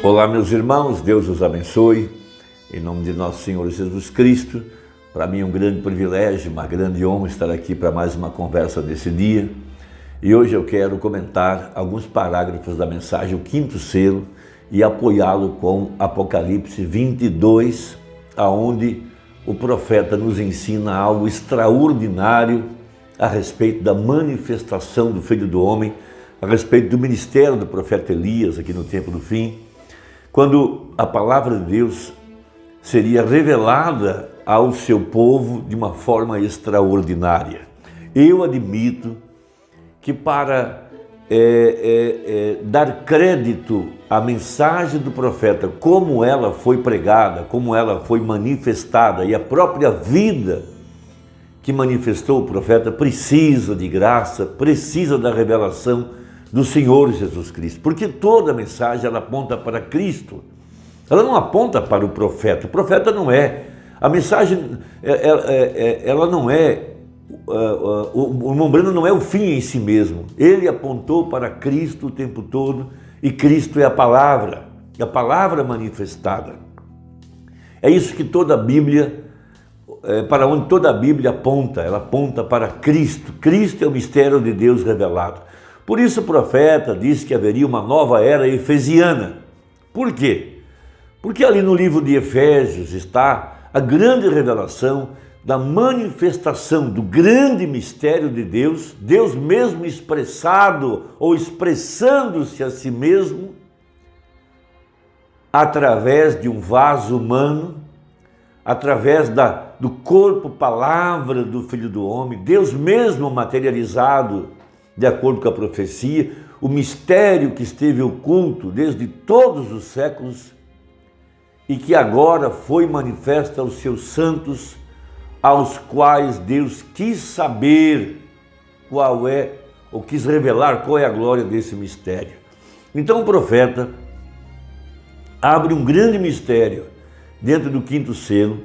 Olá, meus irmãos, Deus os abençoe, em nome de nosso Senhor Jesus Cristo. Para mim é um grande privilégio, uma grande honra estar aqui para mais uma conversa desse dia. E hoje eu quero comentar alguns parágrafos da mensagem, o quinto selo, e apoiá-lo com Apocalipse 22, aonde o profeta nos ensina algo extraordinário a respeito da manifestação do Filho do Homem, a respeito do ministério do profeta Elias aqui no tempo do fim, quando a palavra de Deus seria revelada ao seu povo de uma forma extraordinária. Eu admito que para dar crédito à mensagem do profeta, como ela foi pregada, como ela foi manifestada, e a própria vida que manifestou o profeta precisa de graça, precisa da revelação do Senhor Jesus Cristo, porque toda a mensagem ela aponta para Cristo, ela não aponta para o profeta não é, a mensagem ela não é, o Mombrano não é o fim em si mesmo, ele apontou para Cristo o tempo todo, e Cristo é a palavra manifestada. É isso que toda a Bíblia, para onde toda a Bíblia aponta, ela aponta para Cristo. Cristo é o mistério de Deus revelado. Por isso o profeta disse que haveria uma nova era efesiana. Por quê? Porque ali no livro de Efésios está a grande revelação da manifestação do grande mistério de Deus, Deus mesmo expressado ou expressando-se a si mesmo através de um vaso humano, através do corpo, palavra do Filho do Homem, Deus mesmo materializado de acordo com a profecia, o mistério que esteve oculto desde todos os séculos e que agora foi manifesto aos seus santos, aos quais Deus quis saber qual é, ou quis revelar qual é a glória desse mistério. Então o profeta abre um grande mistério dentro do quinto selo,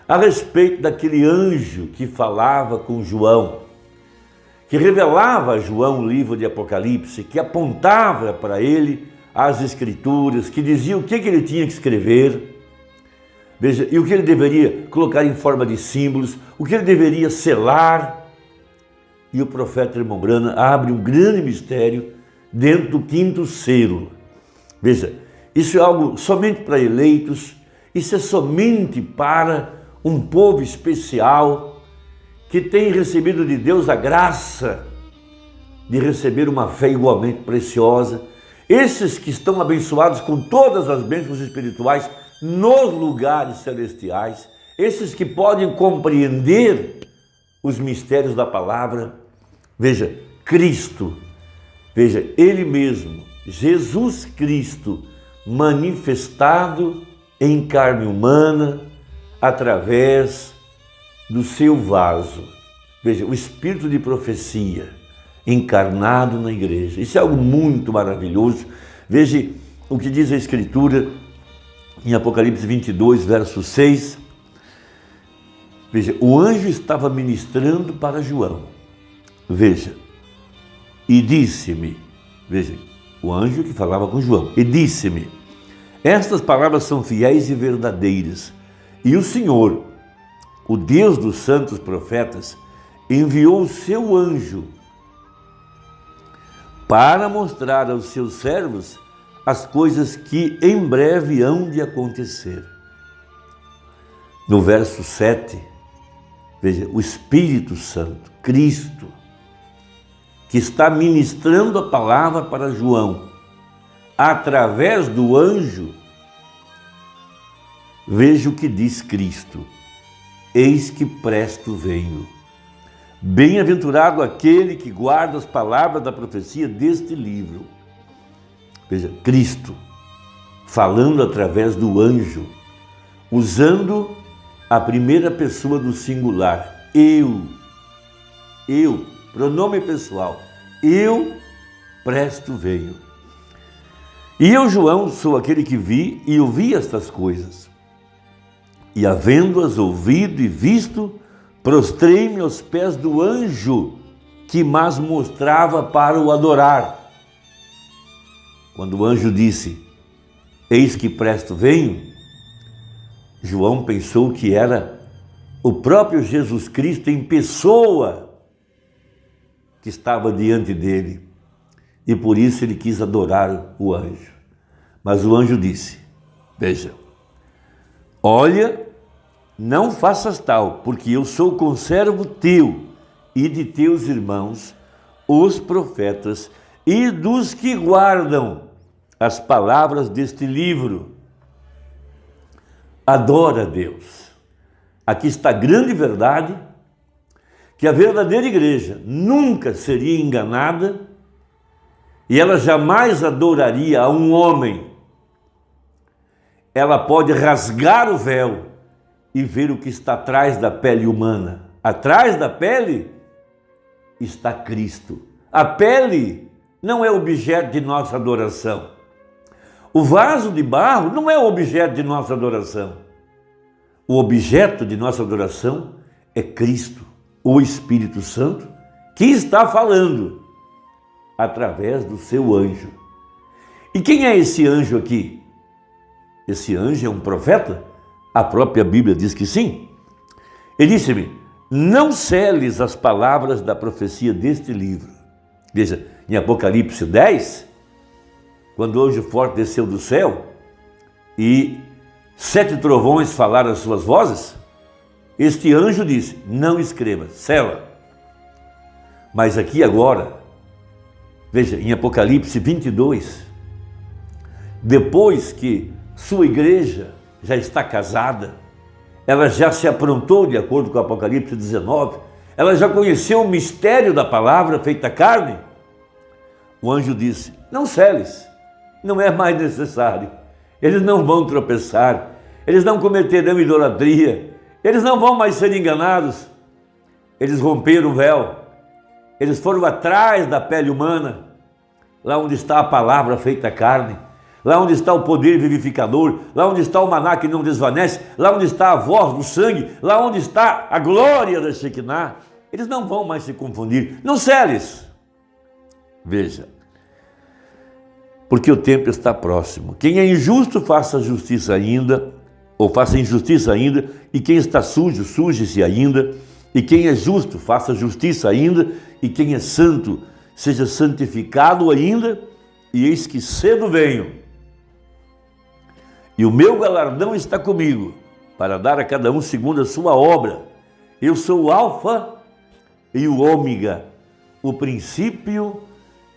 a respeito daquele anjo que falava com João, que revelava a João o livro de Apocalipse, que apontava para ele as escrituras, que dizia o que ele tinha que escrever, veja, e o que ele deveria colocar em forma de símbolos, o que ele deveria selar. E o profeta Mombrano abre um grande mistério dentro do quinto selo. Veja, isso é algo somente para eleitos, isso é somente para um povo especial que tem recebido de Deus a graça de receber uma fé igualmente preciosa. Esses que estão abençoados com todas as bênçãos espirituais nos lugares celestiais, esses que podem compreender os mistérios da palavra. Veja, Cristo, veja, Ele mesmo, Jesus Cristo, manifestado em carne humana, através do seu vaso. Veja, o espírito de profecia encarnado na igreja. Isso é algo muito maravilhoso. Veja o que diz a Escritura em Apocalipse 22, verso 6. Veja, o anjo estava ministrando para João. Veja, e disse-me, veja, o anjo que falava com João, e disse-me, estas palavras são fiéis e verdadeiras, e o Senhor, o Deus dos santos profetas, enviou o seu anjo para mostrar aos seus servos as coisas que em breve hão de acontecer. No verso 7, veja, o Espírito Santo, Cristo, que está ministrando a palavra para João, através do anjo, veja o que diz Cristo. Eis que presto venho. Bem-aventurado aquele que guarda as palavras da profecia deste livro. Veja, Cristo falando através do anjo, usando a primeira pessoa do singular. Eu, pronome pessoal, eu presto venho. E eu, João, sou aquele que vi e ouvi estas coisas. E havendo-as ouvido e visto, prostrei-me aos pés do anjo que mas mostrava para o adorar. Quando o anjo disse, eis que presto venho, João pensou que era o próprio Jesus Cristo em pessoa que estava diante dele. E por isso ele quis adorar o anjo. Mas o anjo disse, veja, olha, não faças tal, porque eu sou conservo teu e de teus irmãos, os profetas, e dos que guardam as palavras deste livro. Adora a Deus. Aqui está a grande verdade, que a verdadeira igreja nunca seria enganada e ela jamais adoraria a um homem. Ela pode rasgar o véu e ver o que está atrás da pele humana. Atrás da pele está Cristo. A pele não é objeto de nossa adoração. O vaso de barro não é objeto de nossa adoração. O objeto de nossa adoração é Cristo, o Espírito Santo, que está falando através do seu anjo. E quem é esse anjo aqui? Esse anjo é um profeta? A própria Bíblia diz que sim. Ele disse-me, não seles as palavras da profecia deste livro. Veja, em Apocalipse 10, quando o anjo forte desceu do céu e 7 trovões falaram as suas vozes, este anjo disse, não escreva, sela. Mas aqui agora, veja, em Apocalipse 22, depois que sua igreja já está casada, ela já se aprontou de acordo com o Apocalipse 19, ela já conheceu o mistério da palavra feita carne, o anjo disse, não seles, não é mais necessário, eles não vão tropeçar, eles não cometerão idolatria, eles não vão mais ser enganados, eles romperam o véu, eles foram atrás da pele humana, lá onde está a palavra feita carne, lá onde está o poder vivificador, lá onde está o maná que não desvanece, lá onde está a voz do sangue, lá onde está a glória da Shekinah, eles não vão mais se confundir, não seles. Veja, porque o tempo está próximo. Quem é injusto, faça justiça ainda, ou faça injustiça ainda, e quem está sujo, suje-se ainda, e quem é justo, faça justiça ainda, e quem é santo, seja santificado ainda, e eis que cedo venho. E o meu galardão está comigo, para dar a cada um segundo a sua obra. Eu sou o Alfa e o Ômega, o princípio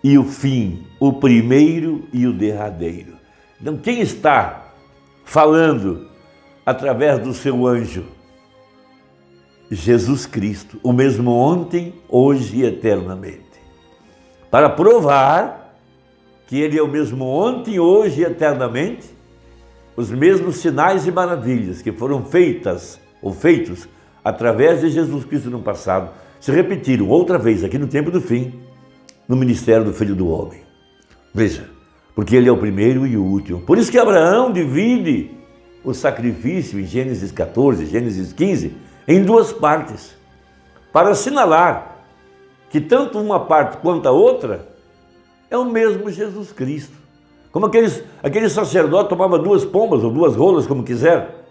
e o fim, o primeiro e o derradeiro. Então, quem está falando através do seu anjo? Jesus Cristo, o mesmo ontem, hoje e eternamente. Para provar que Ele é o mesmo ontem, hoje e eternamente, os mesmos sinais e maravilhas que foram feitas ou feitos através de Jesus Cristo no passado, se repetiram outra vez aqui no tempo do fim, no ministério do Filho do Homem. Veja, porque Ele é o primeiro e o último. Por isso que Abraão divide o sacrifício em Gênesis 14, Gênesis 15, em 2 partes, para assinalar que tanto uma parte quanto a outra é o mesmo Jesus Cristo. Como aquele sacerdote tomava 2 pombas ou 2 rolas, como quiser,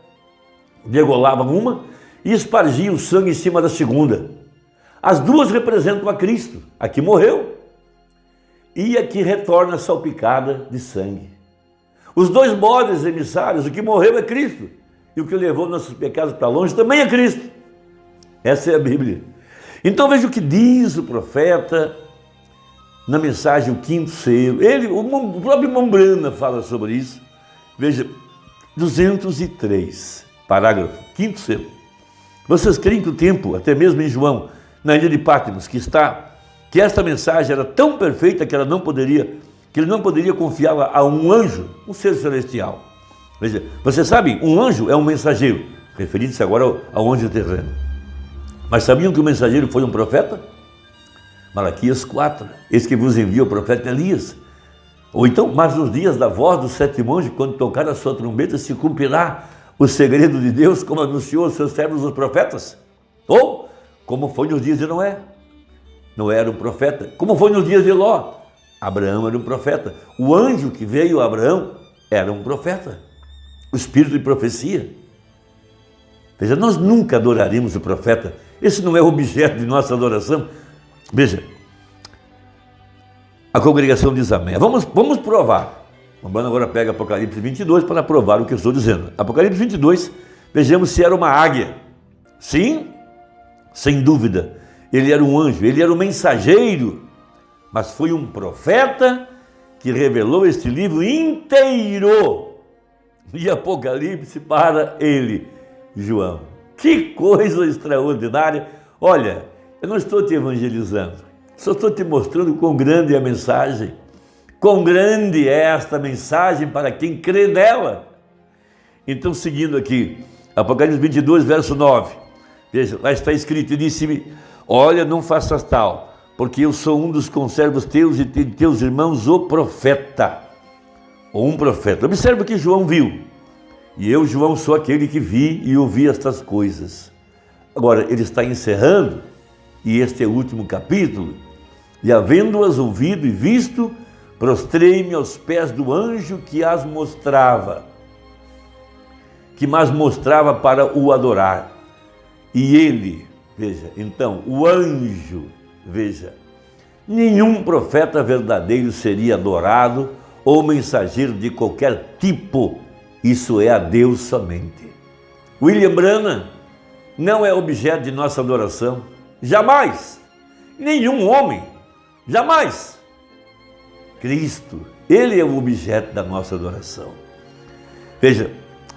degolava uma e espargia o sangue em cima da segunda. As 2 representam a Cristo, a que morreu e a que retorna salpicada de sangue. Os 2 bodes emissários, o que morreu é Cristo, e o que levou nossos pecados para longe também é Cristo. Essa é a Bíblia. Então veja o que diz o profeta na mensagem, o 5º selo. O próprio Mombrana fala sobre isso. Veja, 203, parágrafo, 5º selo. Vocês creem que o tempo, até mesmo em João, na ilha de Patmos, que esta mensagem era tão perfeita que ele não poderia confiá-la a um anjo, um ser celestial. Veja, você sabe, um anjo é um mensageiro, referindo-se agora ao anjo terreno. Mas sabiam que o mensageiro foi um profeta? Malaquias 4, eis que vos envia o profeta Elias. Ou então, mas nos dias da voz do 7º anjo, quando tocar a sua trombeta, se cumprirá o segredo de Deus, como anunciou aos seus servos os profetas. Ou, como foi nos dias de Noé. Noé era um profeta. Como foi nos dias de Ló. Abraão era um profeta. O anjo que veio a Abraão era um profeta, o espírito de profecia. Veja, nós nunca adoraríamos o profeta, esse não é objeto de nossa adoração. Veja, a congregação diz amém. Vamos provar. O Umbanda agora pega Apocalipse 22 para provar o que eu estou dizendo. Apocalipse 22, vejamos se era uma águia. Sim, sem dúvida. Ele era um anjo, ele era um mensageiro, mas foi um profeta que revelou este livro inteiro de Apocalipse para ele, João. Que coisa extraordinária! Olha, eu não estou te evangelizando, só estou te mostrando quão grande é a mensagem, quão grande é esta mensagem para quem crê nela. Então, seguindo aqui, Apocalipse 22, verso 9, veja, lá está escrito, e disse-me, olha, não faças tal, porque eu sou um dos conservos teus e de teus irmãos o profeta, ou um profeta. Observa o que João viu. E eu, João, sou aquele que vi e ouvi estas coisas. Agora, ele está encerrando, e este é o último capítulo, e havendo-as ouvido e visto, prostrei-me aos pés do anjo que as mostrava, que mais mostrava para o adorar. E ele, veja, então, o anjo, veja, nenhum profeta verdadeiro seria adorado ou mensageiro de qualquer tipo, isso é a Deus somente. William Branham não é objeto de nossa adoração, jamais, nenhum homem, jamais. Cristo, ele é o objeto da nossa adoração. Veja,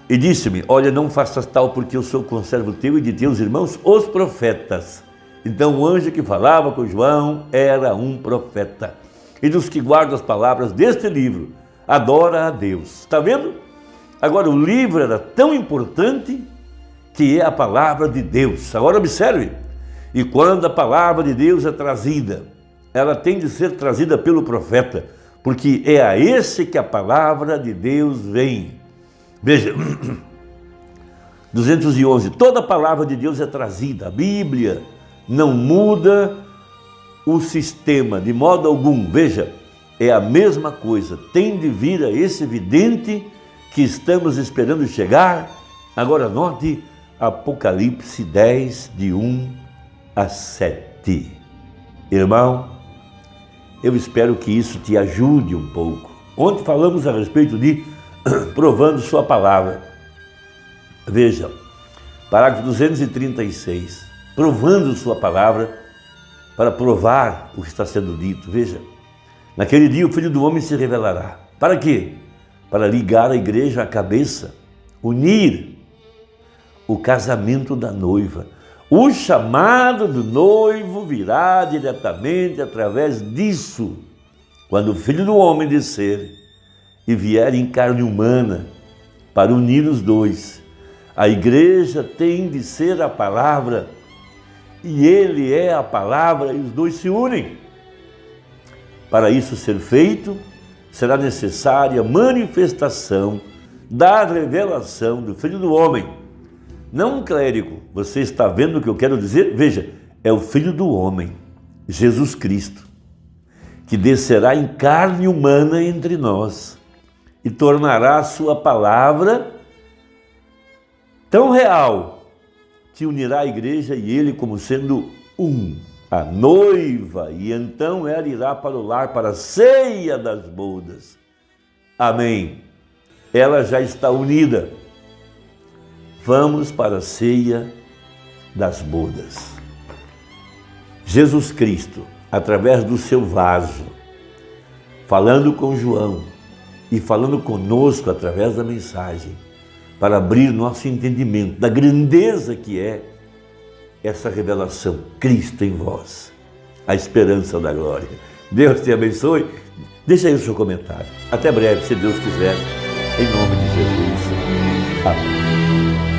e disse-me, olha, não faças tal, porque eu sou conservo teu e de teus irmãos, os profetas. Então o anjo que falava com João era um profeta. E dos que guardam as palavras deste livro, adora a Deus. Está vendo? Agora, o livro era tão importante que é a palavra de Deus. Agora observe, e quando a palavra de Deus é trazida, ela tem de ser trazida pelo profeta, porque é a esse que a palavra de Deus vem. Veja, 211, toda a palavra de Deus é trazida, a Bíblia não muda o sistema de modo algum. Veja, é a mesma coisa, tem de vir a esse vidente que estamos esperando chegar. Agora note Apocalipse 10, de 1 a 7. Irmão, eu espero que isso te ajude um pouco. Ontem falamos a respeito de provando sua palavra. Veja, parágrafo 236, provando sua palavra, para provar o que está sendo dito. Veja, naquele dia o Filho do Homem se revelará. Para quê? Para ligar a igreja à cabeça, unir o casamento da noiva. O chamado do noivo virá diretamente através disso, quando o Filho do Homem descer e vier em carne humana para unir os dois. A igreja tem de ser a palavra, e ele é a palavra, e os dois se unem. Para isso ser feito, será necessária a manifestação da revelação do Filho do Homem. Não um clérigo, você está vendo o que eu quero dizer? Veja, é o Filho do Homem, Jesus Cristo, que descerá em carne humana entre nós e tornará a sua palavra tão real que unirá a igreja e ele como sendo um, a noiva, e então ela irá para o lar, para a ceia das bodas. Amém. Ela já está unida. Vamos para a ceia das bodas. Jesus Cristo, através do seu vaso, falando com João e falando conosco através da mensagem, para abrir nosso entendimento da grandeza que é essa revelação, Cristo em vós, a esperança da glória. Deus te abençoe. Deixa aí o seu comentário. Até breve, se Deus quiser, em nome de Jesus. Amém.